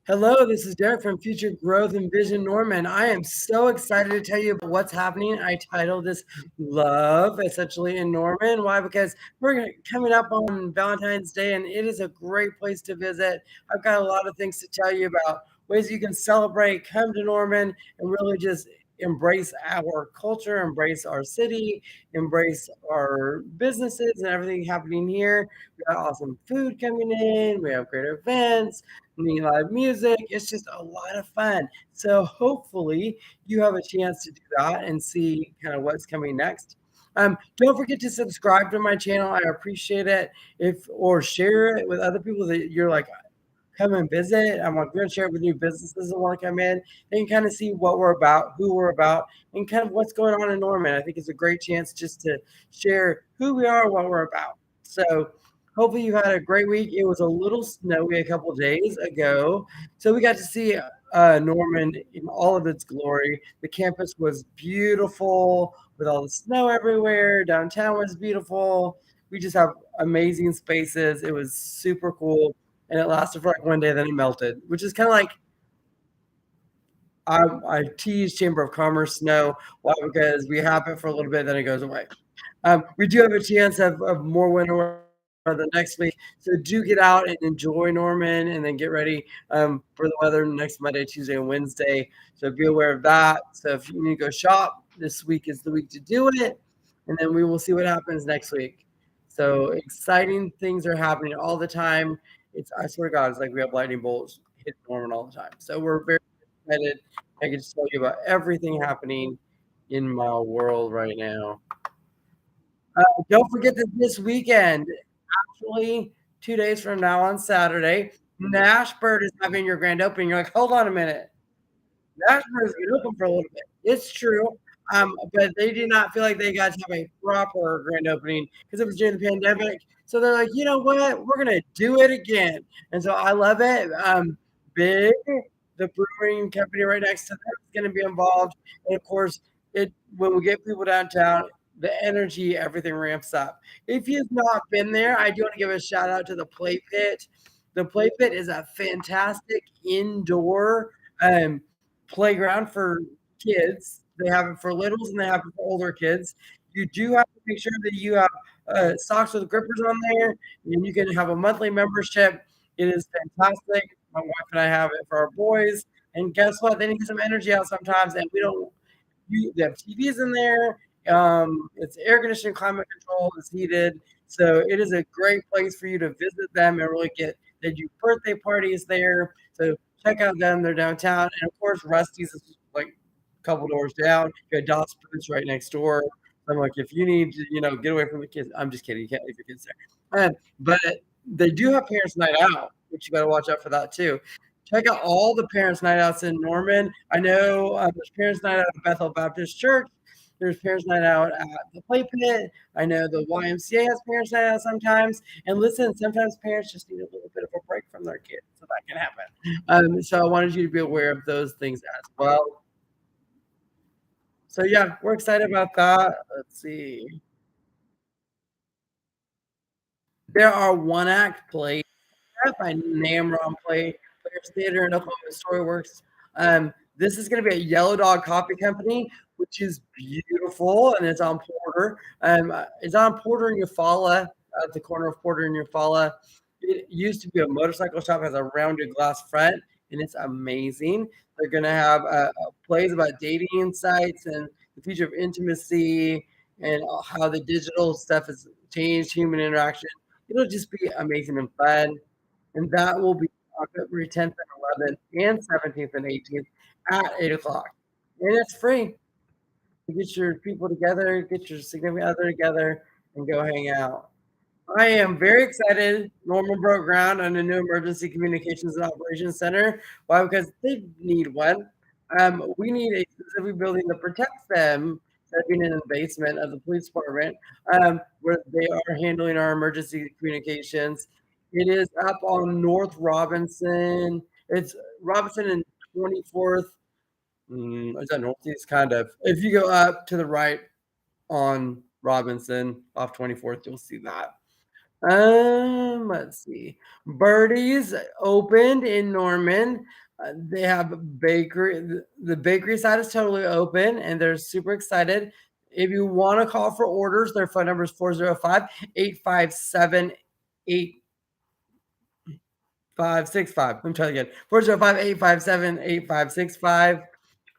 Hello, this is Derek from Future Growth and Vision Norman. I am so excited to tell you about what's happening. I titled this Love, essentially in Norman. Why? Because coming up on Valentine's Day, and it is a great place to visit. I've got a lot of things to tell you about ways you can celebrate, come to Norman, and really just embrace our culture, embrace our city, embrace our businesses and everything happening here. We got awesome food coming in, we have great events, live music. It's just a lot of fun. So hopefully you have a chance to do that and see kind of what's coming next. Don't forget to subscribe to my channel. I appreciate it. If or share it with other people that you're like, come and visit. I'm going to share it with new businesses that want to come in and kind of see what we're about, who we're about, and kind of what's going on in Norman. I think it's a great chance just to share who we are, what we're about. So hopefully you had a great week. It was a little snowy a couple days ago, so we got to see Norman in all of its glory. The campus was beautiful with all the snow everywhere. Downtown was beautiful. We just have amazing spaces. It was super cool, and it lasted for like one day, then it melted, which is kind of like I tease Chamber of Commerce snow. Why? Because we have it for a little bit, then it goes away. We do have a chance of more winter weather the next week, so do get out and enjoy Norman, and then get ready for the weather next Monday, Tuesday, and Wednesday. So be aware of that. So if you need to go shop, this week is the week to do it, and then we will see what happens next week. So exciting things are happening all the time. I swear to God, it's like we have lightning bolts hitting Norman all the time. So we're very excited. I can just tell you about everything happening in my world right now. Don't forget that this weekend, actually 2 days from now on Saturday, Nashbird is having your grand opening. You're like, hold on a minute. Nashbird has been open for a little bit. It's true. But they did not feel like they got to have a proper grand opening because it was during the pandemic. So they're like, you know what? We're gonna do it again. And so I love it. Big, the brewing company right next to them is gonna be involved. And of course, it when we get people downtown, the energy, everything ramps up. If you've not been there, I do want to give a shout out to the Play Pit. The Play Pit is a fantastic indoor playground for kids. They have it for littles and they have it for older kids. You do have to make sure that you have socks with grippers on there, and you can have a monthly membership. It is fantastic. My wife and I have it for our boys. And guess what? They need some energy out sometimes, and we don't they have TVs in there. It's air conditioning, climate control, it's heated. So it is a great place for you to visit them and really get they do birthday parties there. So check out them. They're downtown. And of course, Rusty's is like a couple doors down. You got Dot's Boots right next door. I'm like, if you need to, get away from the kids, I'm just kidding. You can't leave your kids there. But they do have Parents Night Out, which you got to watch out for that too. Check out all the Parents Night Outs in Norman. I know there's Parents Night Out at Bethel Baptist Church. There's Parents Night Out at the Play Pit. I know the YMCA has Parents Night Out sometimes. And listen, sometimes parents just need a little bit of a break from their kids, so that can happen. So I wanted you to be aware of those things as well. So yeah, we're excited about that. Let's see. There are one-act plays by Namron Players Theater and Oklahoma Storyworks. This is going to be at Yellow Dog Coffee Company, which is beautiful, and it's on Porter. It's on Porter and Eufaula, at the corner of Porter and Eufaula. It used to be a motorcycle shop, has a rounded glass front, and it's amazing. They're going to have plays about dating sites and the future of intimacy and how the digital stuff has changed human interaction. It'll just be amazing and fun. And that will be on February 10th and 11th and 17th and 18th at 8 o'clock. And it's free. Get your people together, get your significant other together, and go hang out. I am very excited. Norman broke ground on a new emergency communications and operations center. Why? Because they need one. We need a specific building that protects them, being in the basement of the police department, where they are handling our emergency communications. It is up on North Robinson. It's Robinson and 24th. Is that northeast? Kind of. If you go up to the right on Robinson off 24th, you'll see that. Let's see. Birdie's opened in Norman. They have a bakery. The bakery side is totally open, and they're super excited. If you want to call for orders, their phone number is 405-857 8565. Let me try it again. 405-857-8565.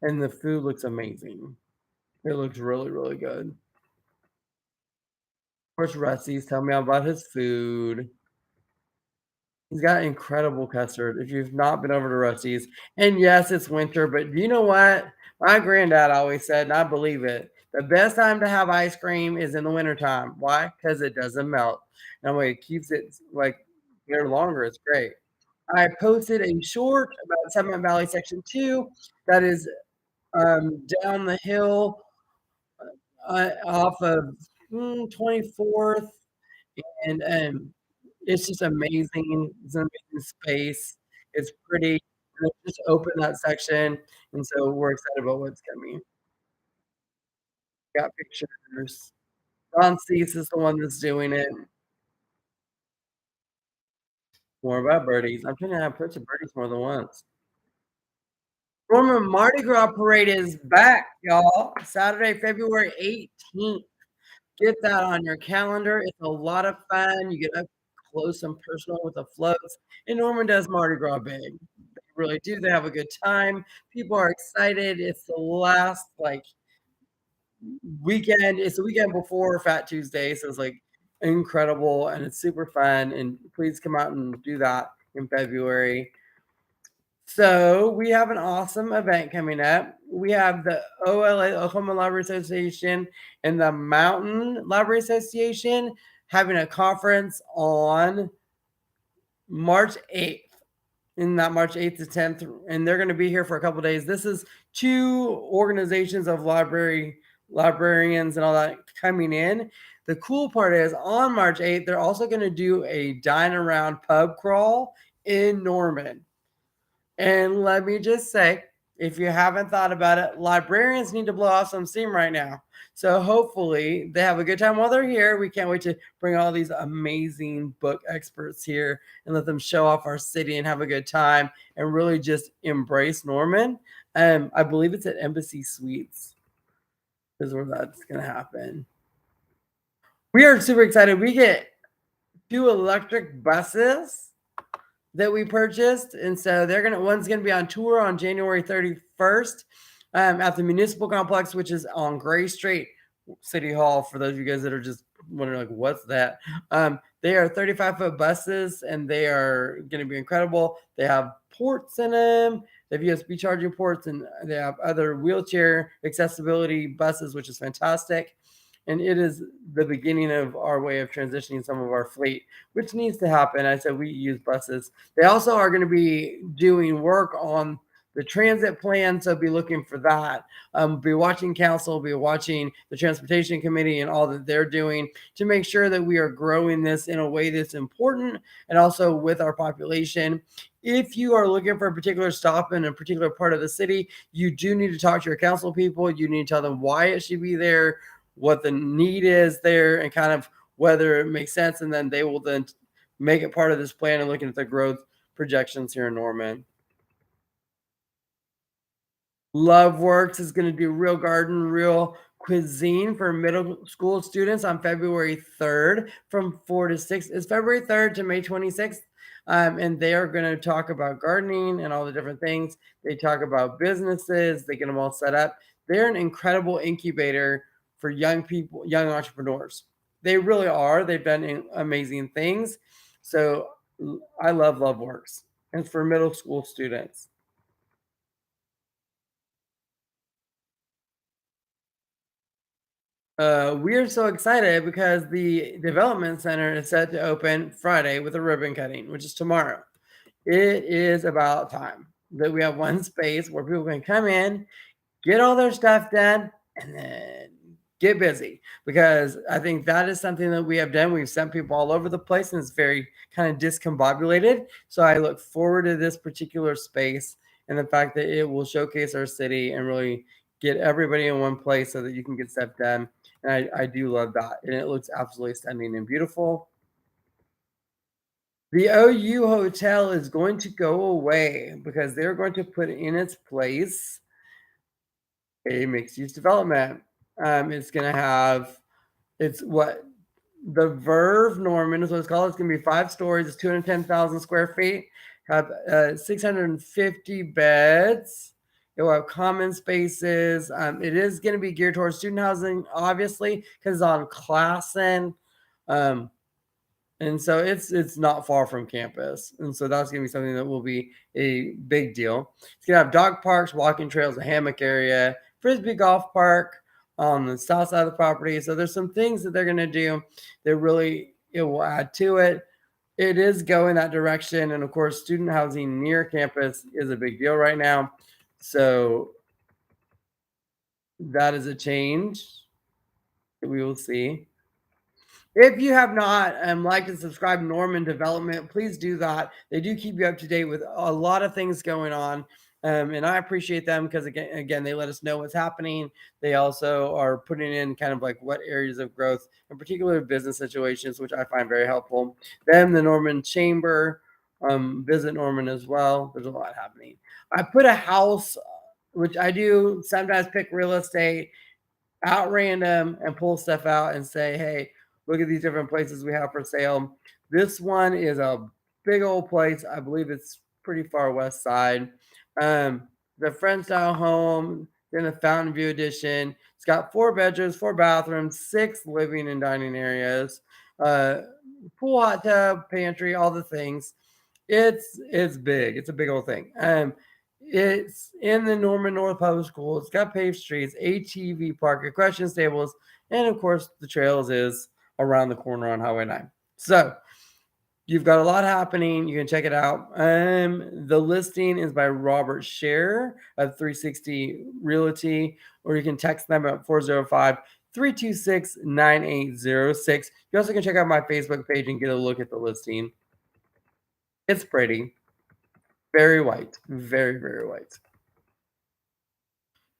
And the food looks amazing. It looks really, really good. Of course, Rusty's telling me about his food. He's got incredible custard. If you've not been over to Rusty's, and yes, it's winter, but you know what? My granddad always said, and I believe it, the best time to have ice cream is in the wintertime. Why? Because it doesn't melt. And way it keeps it like here longer. It's great. I posted a short about Seven Valley Section 2 that is down the hill off of 24th, and it's just amazing. It's an amazing space. It's pretty. And they just opened that section, and so we're excited about what's coming. Got pictures. Ron Cease is the one that's doing it. More about birdies. I'm trying to have pictures of birdies more than once. Norman Mardi Gras Parade is back, y'all. Saturday, February 18th. Get that on your calendar. It's a lot of fun. You get up close and personal with the floats. And Norman does Mardi Gras big. They really do. They have a good time. People are excited. It's the last like weekend. It's the weekend before Fat Tuesday, so it's like incredible and it's super fun. And please come out and do that in February. So we have an awesome event coming up. We have the OLA, Oklahoma Library Association, and the Mountain Library Association having a conference on March 8th. In that March 8th to 10th, and they're going to be here for a couple days. This is two organizations of librarians and all that coming in. The cool part is on March 8th, they're also going to do a dine around pub crawl in Norman. And let me just say, if you haven't thought about it, librarians need to blow off some steam right now. So hopefully they have a good time while they're here. We can't wait to bring all these amazing book experts here and let them show off our city and have a good time and really just embrace Norman. I believe it's at Embassy Suites is where that's going to happen. We are super excited. We get 2 electric buses that we purchased, and so one's gonna be on tour on January 31st at the municipal complex, which is on Gray Street, City Hall. For those of you guys that are just wondering, like, what's that? They are 35-foot buses, and they are gonna be incredible. They have ports in them. They have USB charging ports, and they have other wheelchair accessibility buses, which is fantastic. And it is the beginning of our way of transitioning some of our fleet, which needs to happen. I said we use buses. They also are going to be doing work on the transit plan, so be looking for that. Be watching council, be watching the transportation committee and all that they're doing to make sure that we are growing this in a way that's important and also with our population. If you are looking for a particular stop in a particular part of the city, you do need to talk to your council people. You need to tell them why it should be there, what the need is there, and kind of whether it makes sense. And then they will then make it part of this plan and looking at the growth projections here in Norman. Love Works is going to do Real Garden, Real Cuisine for middle school students on February 3rd from 4 to 6. It's February 3rd to May 26th. And they are going to talk about gardening and all the different things. They talk about businesses, they get them all set up. They're an incredible incubator for young people, young entrepreneurs. They really are. They've done amazing things. So I love Love Works. And it's for middle school students. We are so excited because the development center is set to open Friday with a ribbon cutting, which is tomorrow. It is about time that we have one space where people can come in, get all their stuff done, and then get busy. Because I think that is something that we have done. We've sent people all over the place and it's very kind of discombobulated. So I look forward to this particular space and the fact that it will showcase our city and really get everybody in one place so that you can get stuff done. And I do love that. And it looks absolutely stunning and beautiful. The OU Hotel is going to go away because they're going to put in its place a mixed use development. It's going to have, it's what the Verve Norman is what it's called. It's going to be 5 stories. It's 210,000 square feet. Have 650 beds. It will have common spaces. It is going to be geared towards student housing, obviously, because it's on Classen. Um, and so it's not far from campus, and so that's going to be something that will be a big deal. It's going to have dog parks, walking trails, a hammock area, frisbee golf park on the south side of the property. So there's some things that they're going to do that really it will add to it. It is going that direction, and of course student housing near campus is a big deal right now, so that is a change that we will see. If you have not liked and subscribed to Norman Development, please do that. They do keep you up to date with a lot of things going on. And I appreciate them because again, they let us know what's happening. They also are putting in kind of like what areas of growth, in particular business situations, which I find very helpful. Then the Norman Chamber, visit Norman as well. There's a lot happening. I put a house, which I do sometimes pick real estate out random and pull stuff out and say, hey, look at these different places we have for sale. This one is a big old place. I believe it's pretty far west side. The French style home, then the Fountain View edition. It's got 4 bedrooms, 4 bathrooms, 6 living and dining areas, uh, pool, hot tub, pantry, all the things. It's big. It's a big old thing. It's in the Norman North Public School. It's got paved streets, ATV park, equestrian stables, and of course the trails is around the corner on Highway 9. So you've got a lot happening. You can check it out. The listing is by Robert Scher of 360 Realty, or you can text them at 405 326 9806. You also can check out my Facebook page and get a look at the listing. It's pretty. Very white. Very, very white.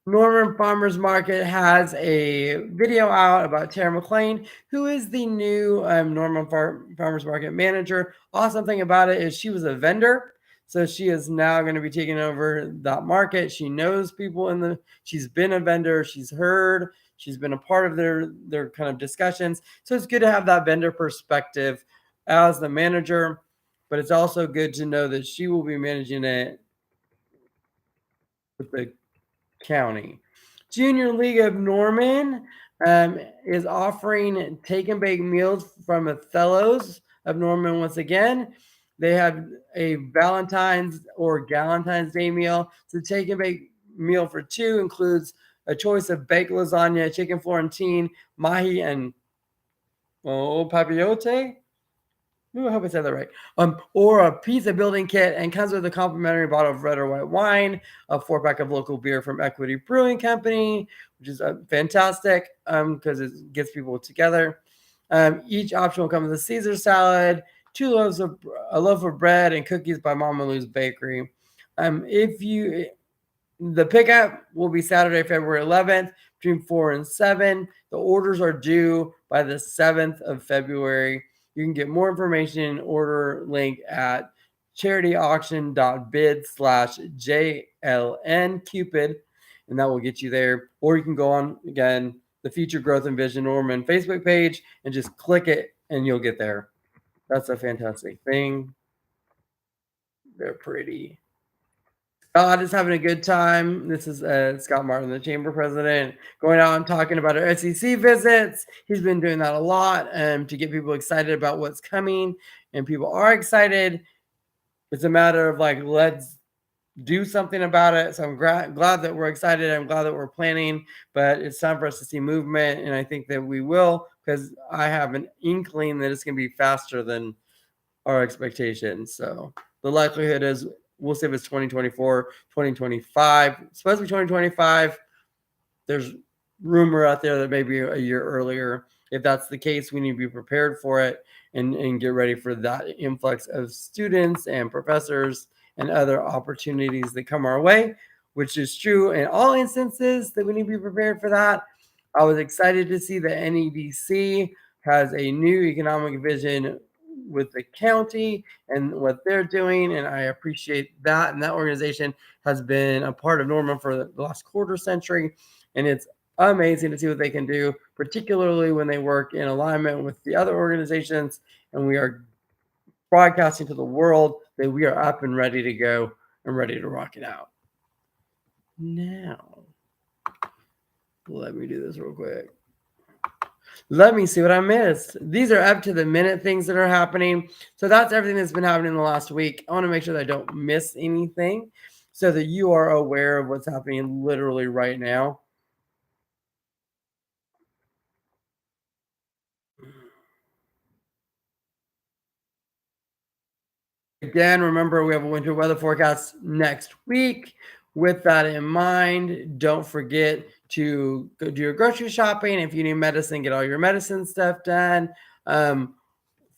Norman Farmers Market has a video out about Tara McLean, who is the new Norman Farmers Market manager. Awesome thing about it is she was a vendor. So she is now going to be taking over that market. She knows people she's been a vendor. She's been a part of their kind of discussions. So it's good to have that vendor perspective as the manager, but it's also good to know that she will be managing it with the county. Junior League of Norman is offering take and bake meals from Othello's of Norman once again. They have a Valentine's or Galentine's Day meal. So take and bake meal for 2 includes a choice of baked lasagna, chicken Florentine, mahi, and papillote. Ooh, I hope I said that right. Or a pizza building kit, and comes with a complimentary bottle of red or white wine, a 4-pack of local beer from Equity Brewing Company, which is fantastic because it gets people together. Each option will come with a Caesar salad, a loaf of bread, and cookies by Mama Lou's Bakery. The pickup will be Saturday, February 11th between 4 and 7. The orders are due by the 7th of February. You can get more information and order link at charityauction.bid/JLN Cupid, and that will get you there. Or you can go on, again, the Future Growth and Vision Norman Facebook page and just click it and you'll get there. That's a fantastic thing. They're pretty. Scott is having a good time. This is Scott Martin, the chamber president, going out and talking about our SEC visits. He's been doing that a lot to get people excited about what's coming, and people are excited. It's a matter of like, let's do something about it. So I'm glad that we're excited. I'm glad that we're planning, but it's time for us to see movement, and I think that we will, because I have an inkling that it's going to be faster than our expectations. So the likelihood is we'll see if it's 2024, 2025. It's supposed to be 2025. There's rumor out there that maybe a year earlier. If that's the case, we need to be prepared for it and get ready for that influx of students and professors and other opportunities that come our way, which is true in all instances that we need to be prepared for that. I was excited to see that NEDC has a new economic vision with the county and what they're doing, and I appreciate that. And that organization has been a part of Norman for the last quarter century, and it's amazing to see what they can do, particularly when they work in alignment with the other organizations. And we are broadcasting to the world that we are up and ready to go and ready to rock it out. Now, let me do this real quick. Let me see what I missed. These are up to the minute things that are happening. So that's everything that's been happening in the last week. I want to make sure that I don't miss anything so that you are aware of what's happening literally right now. Again, remember we have a winter weather forecast next week. With that in mind, don't forget to go do your grocery shopping. If you need medicine, get all your medicine stuff done. Um,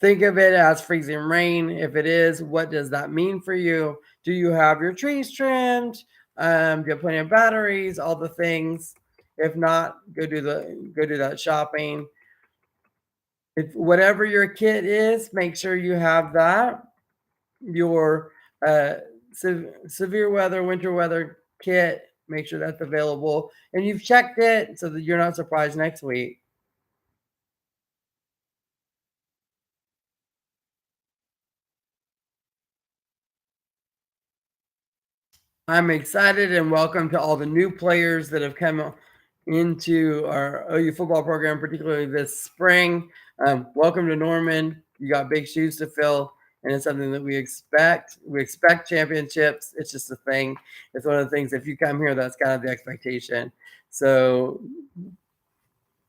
Think of it as freezing rain. If it is, what does that mean for you? Do you have your trees trimmed? Do you have plenty of batteries? All the things. If not, go do that shopping. If whatever your kit is, make sure you have that. Your uh, severe weather, winter weather kit. Make sure that's available, and you've checked it so that you're not surprised next week. I'm excited and welcome to all the new players that have come into our OU football program, particularly this spring. Welcome to Norman. You got big shoes to fill, and it's something that we expect. We expect championships. It's just a thing. It's one of the things. If you come here, that's kind of the expectation. So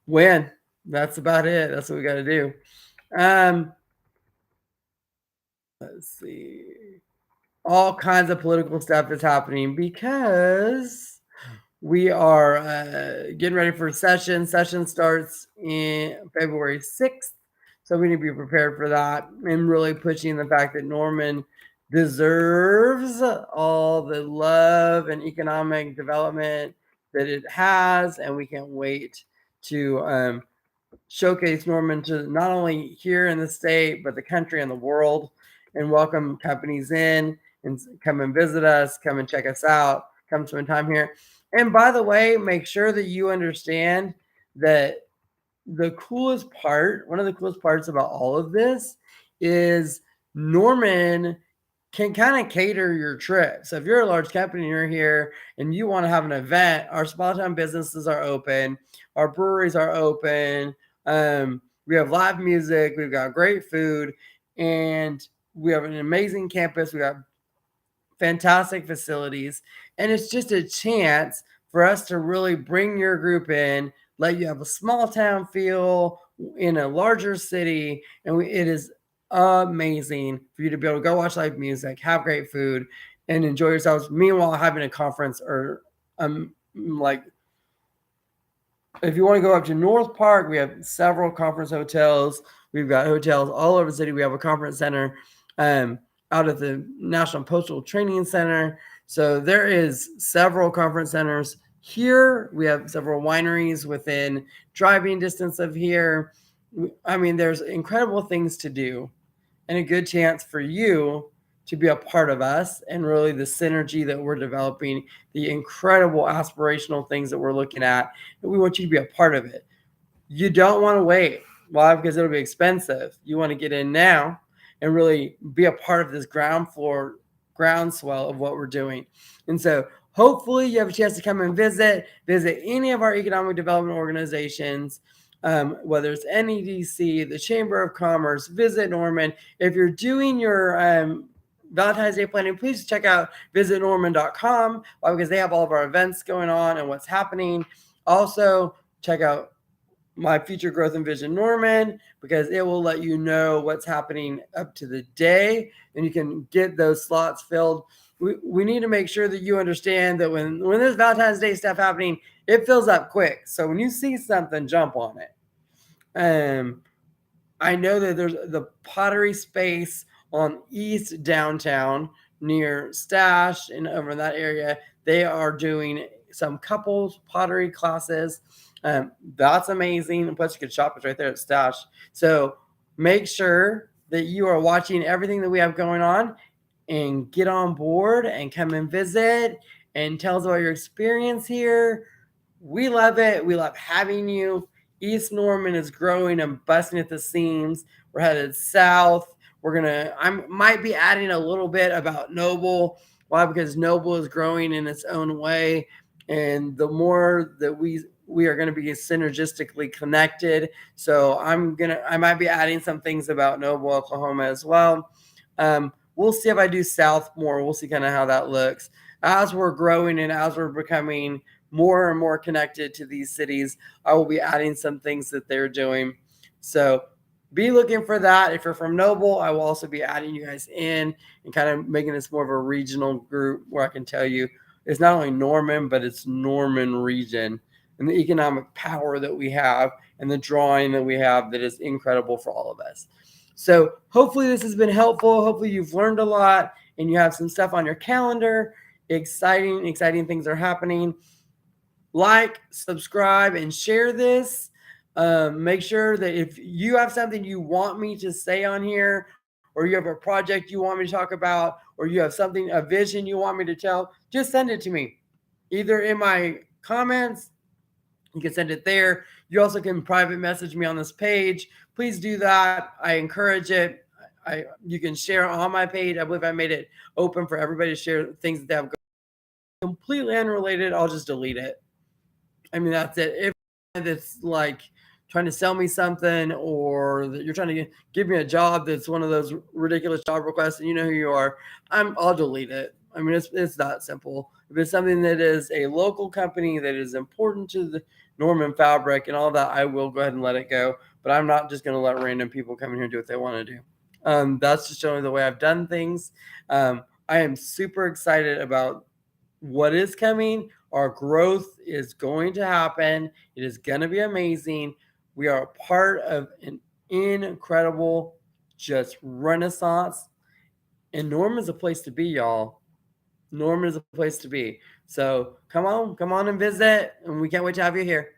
win. That's about it. That's what we got to do. Um, let's see. All kinds of political stuff is happening because we are getting ready for session. Session starts in February 6th. So we need to be prepared for that and really pushing the fact that Norman deserves all the love and economic development that it has. And we can't wait to showcase Norman to not only here in the state, but the country and the world, and welcome companies in and come and visit us, come and check us out, come spend time here. And by the way, make sure that you understand that the coolest part, one of the coolest parts about all of this is Norman can kind of cater your trip. So if you're a large company and you're here and you want to have an event, our small town businesses are open, our breweries are open. We have live music, we've got great food, and we have an amazing campus. We got fantastic facilities, and it's just a chance for us to really bring your group in, let you have a small town feel in a larger city, and it is amazing for you to be able to go watch live music, have great food, and enjoy yourselves. Meanwhile, having a conference or like if you want to go up to North Park, we have several conference hotels. We've got hotels all over the city. We have a conference center um, out at the National Postal Training Center. So there is several conference centers here. We have several wineries within driving distance of here. I mean, there's incredible things to do and a good chance for you to be a part of us and really the synergy that we're developing, the incredible aspirational things that we're looking at. And we want you to be a part of it. You don't want to wait. Why? Because it'll be expensive. You want to get in now and really be a part of this ground floor groundswell of what we're doing. And so hopefully you have a chance to come and visit any of our economic development organizations, whether it's NEDC, the Chamber of Commerce, Visit Norman. If you're doing your Valentine's Day planning, please check out visitnorman.com. Why? Because they have all of our events going on and what's happening. Also, check out my Future Growth and Vision Norman because it will let you know what's happening up to the day and you can get those slots filled. We need to make sure that you understand that when there's Valentine's Day stuff happening, it fills up quick. So when you see something, jump on it. I know that there's the pottery space on East Downtown near Stash and over in that area. They are doing some couples pottery classes. That's amazing. And plus, you can shop it right there at Stash. So make sure that you are watching everything that we have going on and get on board and come and visit and tell us about your experience here. We love it. We love having you. East Norman is growing and busting at the seams. We're headed south. I might be adding a little bit about Noble. Why? Because Noble is growing in its own way, and the more that we are going to be synergistically connected. So I might be adding some things about Noble, Oklahoma as well. We'll see if I do South more. We'll see kind of how that looks as we're growing and as we're becoming more and more connected to these cities. I will be adding some things that they're doing. So be looking for that. If you're from Noble, I will also be adding you guys in and kind of making this more of a regional group where I can tell you it's not only Norman, but it's Norman region and the economic power that we have and the drawing that we have that is incredible for all of us. So hopefully this has been helpful. Hopefully you've learned a lot and you have some stuff on your calendar. Exciting things are happening. Like, subscribe, and share this. Make sure that if you have something you want me to say on here, or you have a project you want me to talk about, or you have something, a vision you want me to tell, just send it to me. Either in my comments, you can send it there. You also can private message me on this page. Please do that. I encourage it. You can share on my page. I believe I made it open for everybody to share things that they have completely unrelated. I'll just delete it. I mean, that's it. If it's like trying to sell me something or that you're trying to give me a job that's one of those ridiculous job requests and you know who you are, I'll delete it. I mean, it's that simple. If it's something that is a local company that is important to the Norman fabric and all that, I will go ahead and let it go. But I'm not just going to let random people come in here and do what they want to do. That's just only the way I've done things. I am super excited about what is coming. Our growth is going to happen. It is going to be amazing. We are a part of an incredible just renaissance. And Norman's a place to be, y'all. Norman is a place to be. So come on and visit. And we can't wait to have you here.